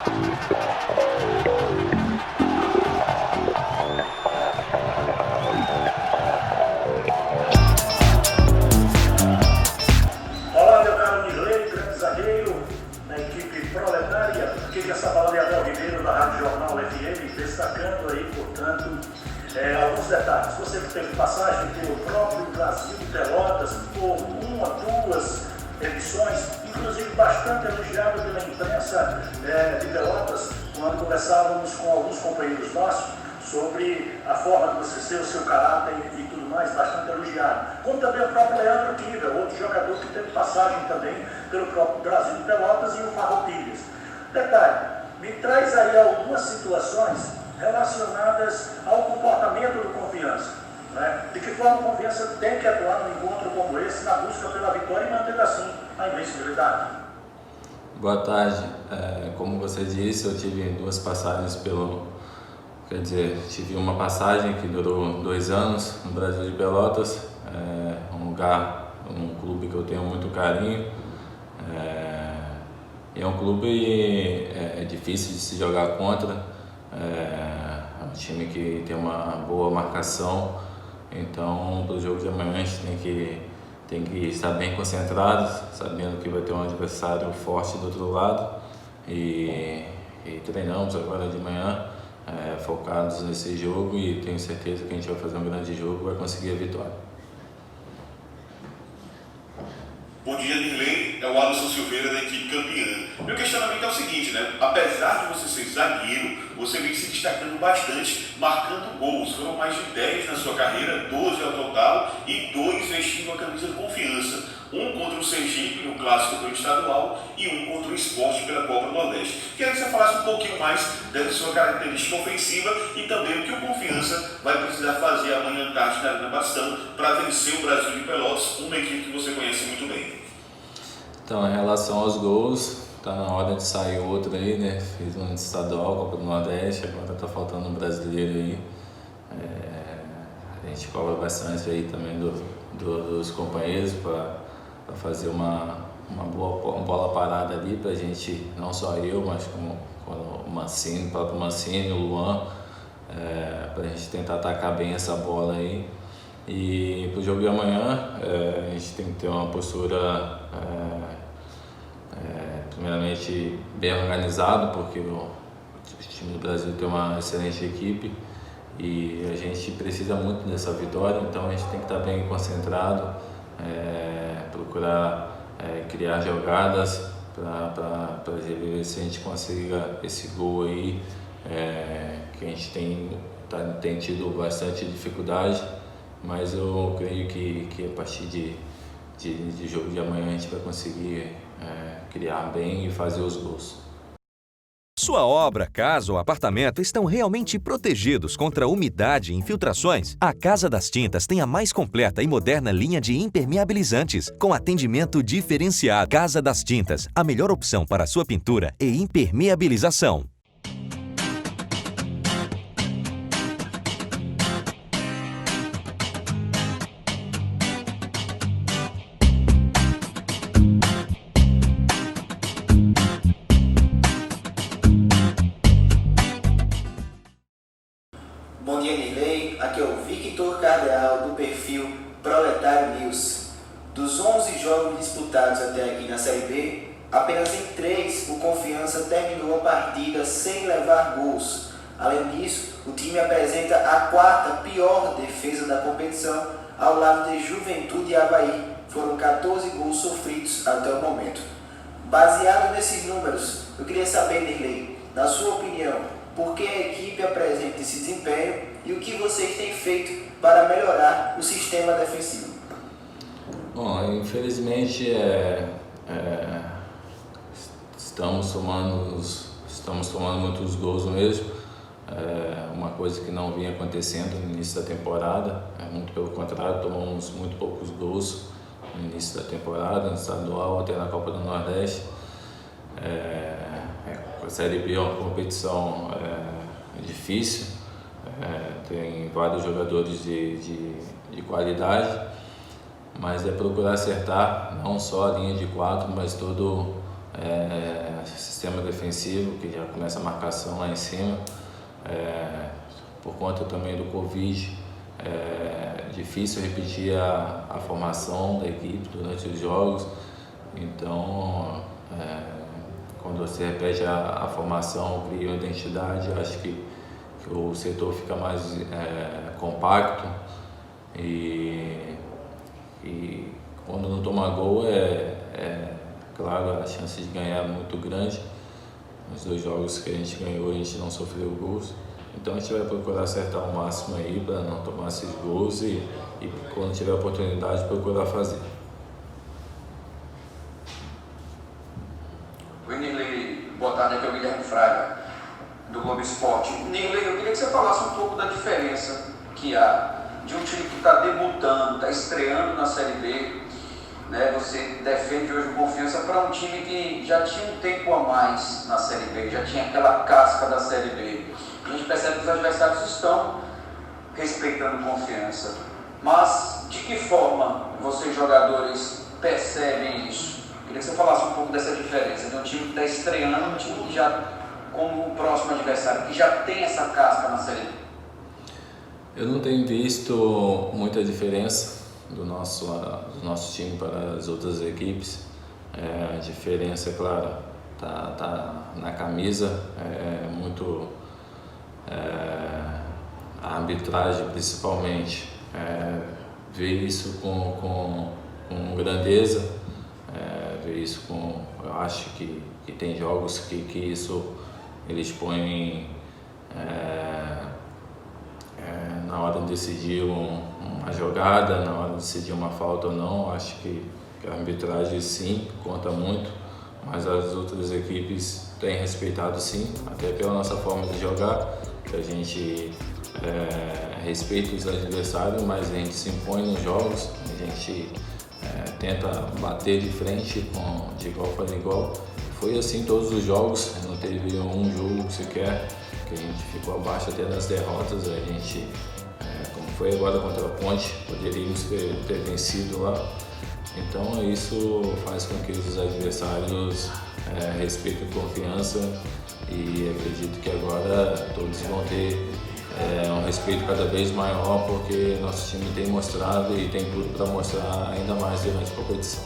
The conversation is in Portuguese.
Olá, meu caro Nirley, grande zagueiro, na equipe proletária, aqui essa fala de Abel Ribeiro da Rádio Jornal FM, destacando aí, portanto, alguns detalhes. Você teve passagem pelo próprio Brasil de Pelotas por uma, duas edições, inclusive bastante elogiado pela imprensa de Pelotas, quando conversávamos com alguns companheiros nossos sobre a forma de você ser, o seu caráter e tudo mais, bastante elogiado. Como também o próprio Leandro Kiva, outro jogador que teve passagem também pelo próprio Brasil de Pelotas e o Farroupilhas. Detalhe, me traz aí algumas situações relacionadas ao comportamento do Confiança. Né? De que forma o Confiança tem que atuar num encontro como esse, na busca pela vitória e manter assim a invencibilidade. Boa tarde. Como você disse, eu tive duas passagens tive uma passagem que durou 2 anos no Brasil de Pelotas, um lugar, um clube que eu tenho muito carinho. É um clube difícil de se jogar contra, é um time que tem uma boa marcação, então para o jogo de amanhã a gente tem que estar bem concentrados, sabendo que vai ter um adversário forte do outro lado e treinamos agora de manhã focados nesse jogo e tenho certeza que a gente vai fazer um grande jogo e vai conseguir a vitória. Bom dia, Nirley. É o Alisson Silveira da equipe campeã. Meu questionamento é o seguinte, né? Apesar de você ser zagueiro, você vem se destacando bastante, marcando gols. Foram mais de 10 na sua carreira, 12 ao total e 2 vestindo a camisa de Confiança. Um contra o Sergipe no Clássico do Estadual e um contra o Sport pela Copa do Nordeste. Queria que você falasse um pouquinho mais dessa sua característica ofensiva e também o que o Confiança vai precisar fazer amanhã à tarde na Arena Bastão para vencer o Brasil de Pelotas, uma equipe que você conhece muito bem. Então, em relação aos gols, tá na hora de sair outro aí, né? Fiz um estadual, Copa do Nordeste, agora tá faltando um brasileiro aí. A gente cobra bastante aí também dos companheiros para fazer uma boa bola parada ali pra gente, não só eu, mas como o Mancini, o próprio Mancini, o Luan, pra gente tentar atacar bem essa bola aí. E pro jogo de amanhã, a gente tem que ter uma postura primeiramente bem organizado, porque o time do Brasil tem uma excelente equipe e a gente precisa muito dessa vitória, então a gente tem que estar bem concentrado, procurar criar jogadas para ver se a gente consiga esse gol aí, que a gente tem tido bastante dificuldade, mas eu creio que a partir de jogo de amanhã a gente vai conseguir criar bem e fazer os gols. Sua obra, casa ou apartamento estão realmente protegidos contra umidade e infiltrações? A Casa das Tintas tem a mais completa e moderna linha de impermeabilizantes, com atendimento diferenciado. Casa das Tintas, a melhor opção para sua pintura e impermeabilização. Bom dia, Nirley. Aqui é o Victor Cardeal, do perfil Proletário News. Dos 11 jogos disputados até aqui na Série B, apenas em 3 o Confiança terminou a partida sem levar gols. Além disso, o time apresenta a 4ª pior defesa da competição, ao lado de Juventude e Avaí. Foram 14 gols sofridos até o momento. Baseado nesses números, eu queria saber, Nirley, na sua opinião, por que a equipe apresenta esse desempenho e o que vocês têm feito para melhorar o sistema defensivo? Bom, infelizmente estamos tomando muitos gols mesmo. Uma coisa que não vinha acontecendo no início da temporada, muito pelo contrário, tomamos muito poucos gols no início da temporada, no estadual até na Copa do Nordeste. A Série B é uma competição difícil, tem vários jogadores de qualidade, mas é procurar acertar não só a linha de 4, mas todo sistema defensivo, que já começa a marcação lá em cima, por conta também do Covid, é difícil repetir a formação da equipe durante os jogos, então quando você repete a formação, cria uma identidade, acho que o setor fica mais compacto e quando não toma gol claro, a chance de ganhar é muito grande. Nos 2 jogos que a gente ganhou, a gente não sofreu gols. Então a gente vai procurar acertar o máximo aí para não tomar esses gols e quando tiver oportunidade procurar fazer. O Nirley, boa tarde, aqui é o Guilherme Fraga, do Globo Esporte. Nirley, eu queria que você falasse um pouco da diferença que há de um time que está debutando, está estreando na Série B, né? Você defende hoje o Confiança para um time que já tinha um tempo a mais na Série B, já tinha aquela casca da Série B. A gente percebe que os adversários estão respeitando Confiança. Mas de que forma vocês, jogadores, percebem isso? Queria que você falasse um pouco dessa diferença de um time que está estreando e um time que já, como o próximo adversário, que já tem essa casca na Série B. Eu não tenho visto muita diferença do nosso time para as outras equipes. A diferença, é claro, tá na camisa, muito a arbitragem principalmente vê isso com grandeza, vê isso eu acho que tem jogos que isso eles põem na hora de decidir uma jogada, na hora de decidir uma falta ou não. Acho que a arbitragem sim conta muito, mas as outras equipes têm respeitado sim, até pela nossa forma de jogar, que a gente respeita os adversários, mas a gente se impõe nos jogos, a gente tenta bater de frente de igual para igual. Foi assim todos os jogos, não teve um jogo sequer que a gente ficou abaixo até das derrotas. A gente, como foi agora contra a Ponte, poderíamos ter vencido lá. Então isso faz com que os adversários respeitem a Confiança e acredito que agora todos vão ter um respeito cada vez maior, porque nosso time tem mostrado e tem tudo para mostrar ainda mais durante a competição.